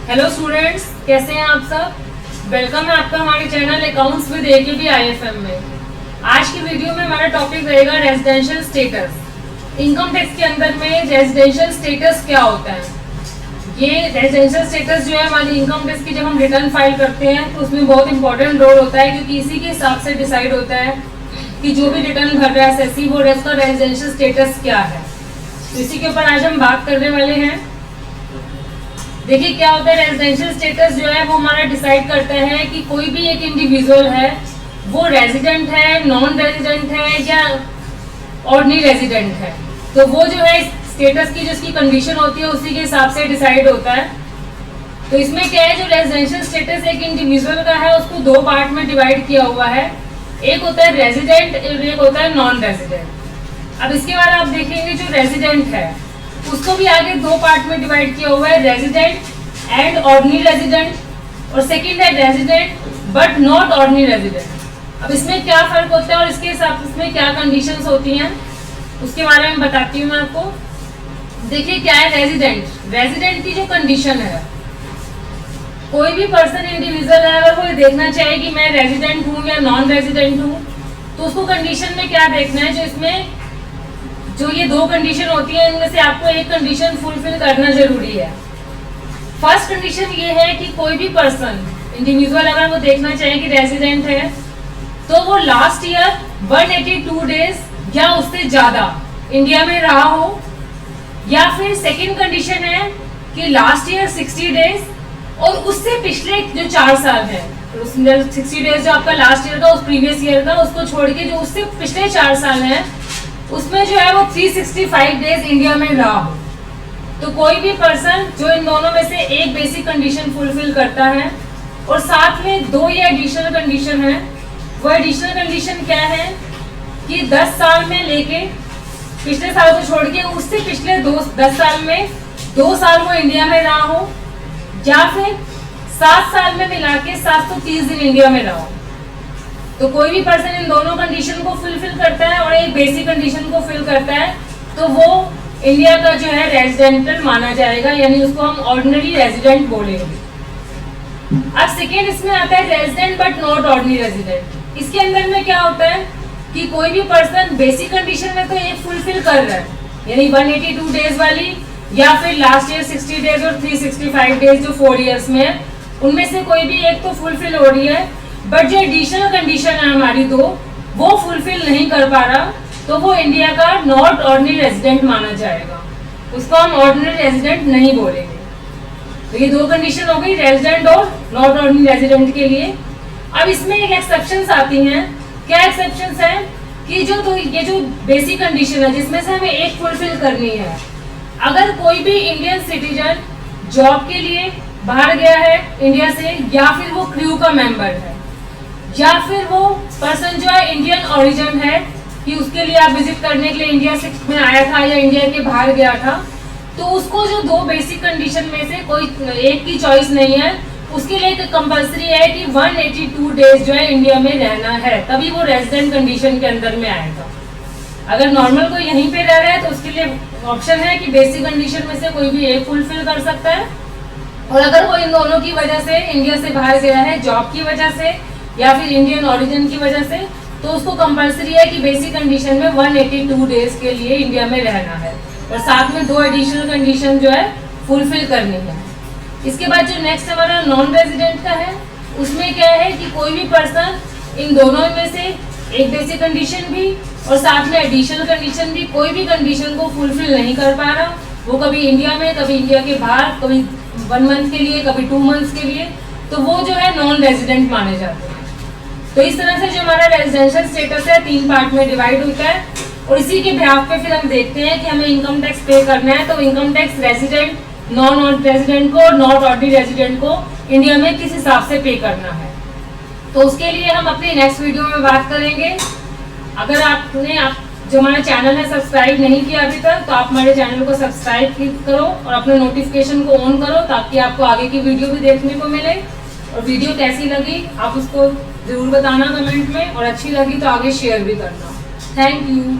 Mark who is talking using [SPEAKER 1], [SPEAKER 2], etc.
[SPEAKER 1] Hello students, कैसे हैं आप सब। वेलकम है आपका हमारे channel accounts with AKB IFM में। आज की वीडियो में हमारा टॉपिक रहेगा रेजिडेंशियल स्टेटस। इनकम टैक्स के अंदर में रेजिडेंशियल स्टेटस क्या होता है। ये रेजिडेंशियल स्टेटस जो है हमारी इनकम टैक्स की जब हम रिटर्न फाइल करते हैं तो उसमें बहुत इंपॉर्टेंट रोल होता है, क्योंकि इसी के हिसाब से डिसाइड होता है कि जो भी रिटर्न भर रहा है एसएससी वो उसका रेजिडेंशियल स्टेटस क्या है। तो इसी के ऊपर आज हम बात करने वाले हैं। देखिए क्या होता है, रेजिडेंशियल स्टेटस जो है वो हमारा डिसाइड करता है कि कोई भी एक इंडिविजुअल है वो रेजिडेंट है, नॉन रेजिडेंट है या ऑर्डिनरी रेजिडेंट है। तो वो जो है स्टेटस की जिसकी कंडीशन होती है उसी के हिसाब से डिसाइड होता है। तो इसमें क्या है, जो रेजिडेंशियल स्टेटस एक इंडिविजुअल का है उसको दो पार्ट में डिवाइड किया हुआ है। एक होता है रेजिडेंट, एक होता है नॉन रेजिडेंट। अब इसके बाद आप देखेंगे जो रेजिडेंट है उसको भी आगे दो पार्ट में डिवाइड किया हुआ है, रेजिडेंट एंड ऑर्डिनरी रेजिडेंट, और सेकंड है resident but not ordinary resident. अब इसमें क्या फर्क होता है और इसके हिसाब से इसमें क्या कंडीशंस होती हैं उसके बारे में बताती हूँ मैं आपको। देखिए क्या है रेजिडेंट की जो कंडीशन है, कोई भी पर्सन इंडिविजुअल है अगर वो देखना चाहे कि मैं रेजिडेंट हूँ या नॉन रेजिडेंट हूँ तो उसको कंडीशन में क्या देखना है, जो इसमें जो ये दो कंडीशन होती है इनमें से आपको एक कंडीशन फुलफिल करना जरूरी है। फर्स्ट कंडीशन ये है कि कोई भी पर्सन इंडिविजुअल अगर वो देखना चाहे कि रेजिडेंट है तो वो लास्ट ईयर 182 डेज या उससे ज्यादा इंडिया में रहा हो, या फिर सेकंड कंडीशन है कि लास्ट ईयर 60 डेज और उससे पिछले जो 4 साल है, 60 डेज जो आपका लास्ट ईयर का उस प्रीवियस ईयर का उसको छोड़ के जो उससे पिछले 4 साल है उसमें जो है वो 365 डेज इंडिया में रहा हो। तो कोई भी पर्सन जो इन दोनों में से एक बेसिक कंडीशन फुलफिल करता है और साथ में दो ये एडिशनल कंडीशन है। वो एडिशनल कंडीशन क्या है कि 10 साल में लेके पिछले साल को छोड़ के उससे पिछले 10 साल में 2 साल वो इंडिया में रहा हो, या फिर 7 साल में मिला के 730 दिन इंडिया में रहा हो। तो कोई भी पर्सन इन दोनों कंडीशन को फुलफिल करता है और एक बेसिक कंडीशन को फिल करता है तो वो इंडिया का जो है रेजिडेंट माना जाएगा, यानी उसको हम ऑर्डिनरी रेजिडेंट बोलेंगे। अब सेकेंड इसमें आता है resident but not ordinary resident. इसके अंदर में क्या होता है कि कोई भी पर्सन बेसिक कंडीशन में तो एक फुलफिल कर रहा है, यानी 182 डेज वाली, या फिर लास्ट ईयर 60 डेज और 365 डेज जो 4 ईयर्स में है उनमें से कोई भी एक तो फुलफिल हो रही है, बट जो एडिशनल कंडीशन है हमारी दो वो फुलफिल नहीं कर पा रहा तो वो इंडिया का नॉट ऑर्डिनरी रेजिडेंट माना जाएगा, उसको हम ऑर्डिनरी रेजिडेंट नहीं बोलेंगे। तो ये दो कंडीशन हो गई रेजिडेंट और नॉट ऑर्डिनरी रेजिडेंट के लिए। अब इसमें एक एक्सेप्शंस आती हैं। क्या एक्सेप्शंस है कि ये जो बेसिक कंडीशन है जिसमें से हमें एक फुलफिल करनी है, अगर कोई भी इंडियन सिटीजन जॉब के लिए बाहर गया है इंडिया से, या फिर वो क्रू का मेंबर है, या फिर वो पर्सन जो है इंडियन ओरिजिन है कि उसके लिए आप विजिट करने के लिए इंडिया से में आया था या इंडिया के बाहर गया था, तो उसको जो दो बेसिक कंडीशन में से कोई एक की चॉइस नहीं है, उसके लिए कंपल्सरी है कि 182 डेज जो है इंडिया में रहना है, तभी वो रेजिडेंट कंडीशन के अंदर में आएगा। अगर नॉर्मल कोई यहीं पे रह रहा है तो उसके लिए ऑप्शन है कि बेसिक कंडीशन में से कोई भी एक फुलफिल कर सकता है, और अगर वो इन दोनों की वजह से इंडिया से बाहर गया है जॉब की वजह से या फिर इंडियन ओरिजिन की वजह से, तो उसको कंपल्सरी है कि बेसिक कंडीशन में 182 डेज के लिए इंडिया में रहना है और साथ में दो एडिशनल कंडीशन जो है फुलफिल करनी है। इसके बाद जो नेक्स्ट हमारा नॉन रेजिडेंट का है उसमें क्या है कि कोई भी पर्सन इन दोनों में से एक बेसिक कंडीशन भी और साथ में एडिशनल कंडीशन भी, कोई भी कंडीशन को फुलफिल नहीं कर पा रहा, वो कभी इंडिया में कभी इंडिया के बाहर, कभी 1 मंथ के लिए कभी 2 मंथ्स के लिए, तो वो जो है नॉन रेजिडेंट माने जाते हैं। तो इस तरह से जो हमारा रेजिडेंशियल स्टेटस है 3 पार्ट में डिवाइड होता है, और इसी के बिहाफ पे फिर हम देखते हैं कि हमें इनकम टैक्स पे करना है तो income tax resident, non resident को और नॉट ऑर्डिनरी रेजिडेंट को इंडिया में किस हिसाब से पे करना है। तो उसके लिए हम अपनी नेक्स्ट वीडियो में बात करेंगे। अगर आपने जो हमारा चैनल है सब्सक्राइब नहीं किया अभी तक तो आप हमारे चैनल को सब्सक्राइब करो और अपने नोटिफिकेशन को ऑन करो ताकि आपको आगे की वीडियो भी देखने को मिले। और वीडियो कैसी लगी आप उसको जरूर बताना कमेंट में, और अच्छी लगी तो आगे शेयर भी करना। Thank you.